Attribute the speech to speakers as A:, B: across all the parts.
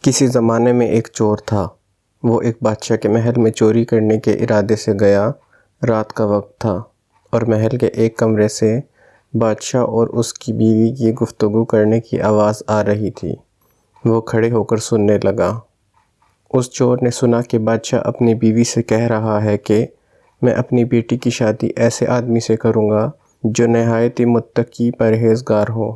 A: کسی زمانے میں ایک چور تھا۔ وہ ایک بادشاہ کے محل میں چوری کرنے کے ارادے سے گیا۔ رات کا وقت تھا اور محل کے ایک کمرے سے بادشاہ اور اس کی بیوی کی گفتگو کرنے کی آواز آ رہی تھی۔ وہ کھڑے ہو کر سننے لگا۔ اس چور نے سنا کہ بادشاہ اپنی بیوی سے کہہ رہا ہے کہ میں اپنی بیٹی کی شادی ایسے آدمی سے کروں گا جو نہایت ہی متقی پرہیزگار ہو،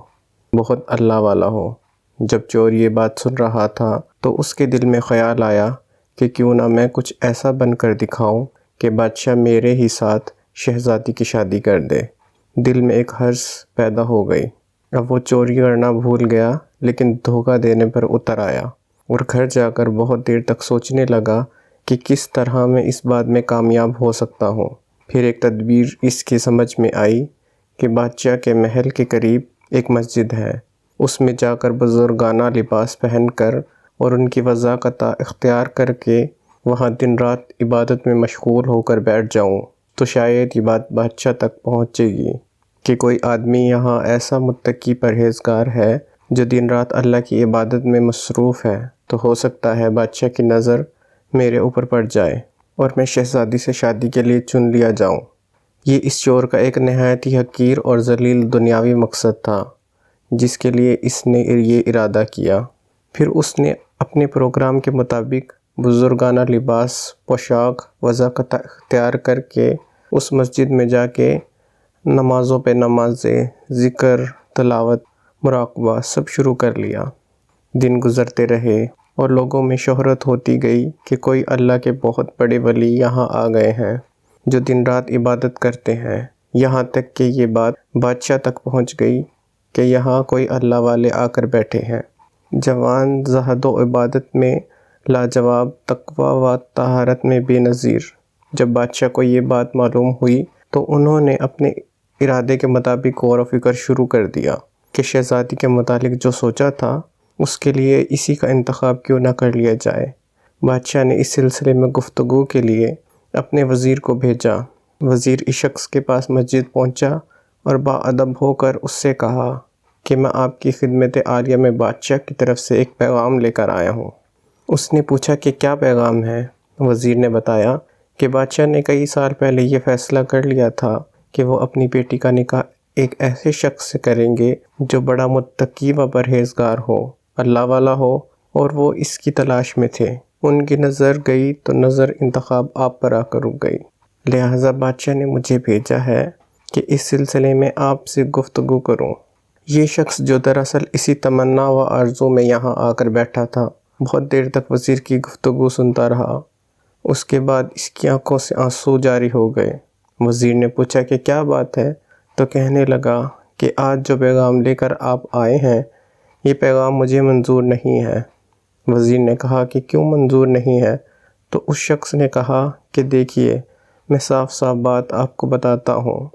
A: بہت اللہ والا ہو۔ جب چور یہ بات سن رہا تھا تو اس کے دل میں خیال آیا کہ کیوں نہ میں کچھ ایسا بن کر دکھاؤں کہ بادشاہ میرے ہی ساتھ شہزادی کی شادی کر دے۔ دل میں ایک حرص پیدا ہو گئی۔ اب وہ چوری کرنا بھول گیا لیکن دھوکہ دینے پر اتر آیا اور گھر جا کر بہت دیر تک سوچنے لگا کہ کس طرح میں اس بات میں کامیاب ہو سکتا ہوں۔ پھر ایک تدبیر اس کی سمجھ میں آئی کہ بادشاہ کے محل کے قریب ایک مسجد ہے، اس میں جا کر بزرگانہ لباس پہن کر اور ان کی وضاقت اختیار کر کے وہاں دن رات عبادت میں مشغول ہو کر بیٹھ جاؤں تو شاید یہ بات بادشاہ تک پہنچے گی کہ کوئی آدمی یہاں ایسا متقی پرہیزگار ہے جو دن رات اللہ کی عبادت میں مصروف ہے، تو ہو سکتا ہے بادشاہ کی نظر میرے اوپر پڑ جائے اور میں شہزادی سے شادی کے لیے چن لیا جاؤں۔ یہ اس چور کا ایک نہایت ہی حقیر اور ذلیل دنیاوی مقصد تھا جس کے لیے اس نے یہ ارادہ کیا۔ پھر اس نے اپنے پروگرام کے مطابق بزرگانہ لباس، پوشاک، وضاقت اختیار کر کے اس مسجد میں جا کے نمازوں پہ نمازیں، ذکر، تلاوت، مراقبہ سب شروع کر لیا۔ دن گزرتے رہے اور لوگوں میں شہرت ہوتی گئی کہ کوئی اللہ کے بہت بڑے ولی یہاں آ گئے ہیں جو دن رات عبادت کرتے ہیں۔ یہاں تک کہ یہ بات بادشاہ تک پہنچ گئی کہ یہاں کوئی اللہ والے آ کر بیٹھے ہیں، جوان، زہد و عبادت میں لاجواب، تقویٰ و طہارت میں بے نظیر۔ جب بادشاہ کو یہ بات معلوم ہوئی تو انہوں نے اپنے ارادے کے مطابق غور و فکر شروع کر دیا کہ شہزادی کے متعلق جو سوچا تھا اس کے لیے اسی کا انتخاب کیوں نہ کر لیا جائے۔ بادشاہ نے اس سلسلے میں گفتگو کے لیے اپنے وزیر کو بھیجا۔ وزیر اس شخص کے پاس مسجد پہنچا اور باادب ہو کر اس سے کہا کہ میں آپ کی خدمت عالیہ میں بادشاہ کی طرف سے ایک پیغام لے کر آیا ہوں۔ اس نے پوچھا کہ کیا پیغام ہے؟ وزیر نے بتایا کہ بادشاہ نے کئی سال پہلے یہ فیصلہ کر لیا تھا کہ وہ اپنی بیٹی کا نکاح ایک ایسے شخص سے کریں گے جو بڑا متقی و پرہیزگار ہو، اللہ والا ہو، اور وہ اس کی تلاش میں تھے۔ ان کی نظر گئی تو نظر انتخاب آپ پر آ کر رک گئی، لہٰذا بادشاہ نے مجھے بھیجا ہے کہ اس سلسلے میں آپ سے گفتگو کروں۔ یہ شخص جو دراصل اسی تمنا و آرزو میں یہاں آ کر بیٹھا تھا بہت دیر تک وزیر کی گفتگو سنتا رہا۔ اس کے بعد اس کی آنکھوں سے آنسو جاری ہو گئے۔ وزیر نے پوچھا کہ کیا بات ہے؟ تو کہنے لگا کہ آج جو پیغام لے کر آپ آئے ہیں یہ پیغام مجھے منظور نہیں ہے۔ وزیر نے کہا کہ کیوں منظور نہیں ہے؟ تو اس شخص نے کہا کہ دیکھیے، میں صاف صاف بات آپ کو بتاتا ہوں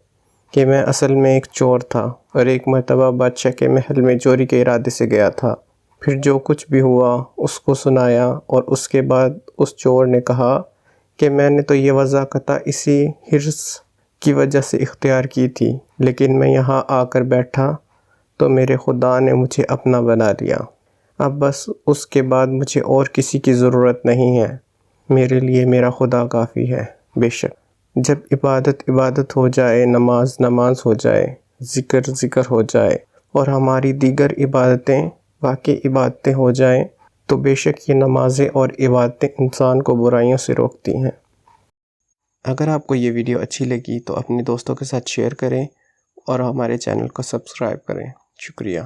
A: کہ میں اصل میں ایک چور تھا اور ایک مرتبہ بادشاہ کے محل میں چوری کے ارادے سے گیا تھا۔ پھر جو کچھ بھی ہوا اس کو سنایا اور اس کے بعد اس چور نے کہا کہ میں نے تو یہ وضاقت اسی حرص کی وجہ سے اختیار کی تھی، لیکن میں یہاں آ کر بیٹھا تو میرے خدا نے مجھے اپنا بنا لیا۔ اب بس اس کے بعد مجھے اور کسی کی ضرورت نہیں ہے، میرے لیے میرا خدا کافی ہے۔ بے شک جب عبادت عبادت ہو جائے، نماز نماز ہو جائے، ذکر ذکر ہو جائے اور ہماری دیگر عبادتیں واقعی عبادتیں ہو جائیں تو بے شک یہ نمازیں اور عبادتیں انسان کو برائیوں سے روکتی ہیں۔ اگر آپ کو یہ ویڈیو اچھی لگی تو اپنے دوستوں کے ساتھ شیئر کریں اور ہمارے چینل کو سبسکرائب کریں۔ شکریہ۔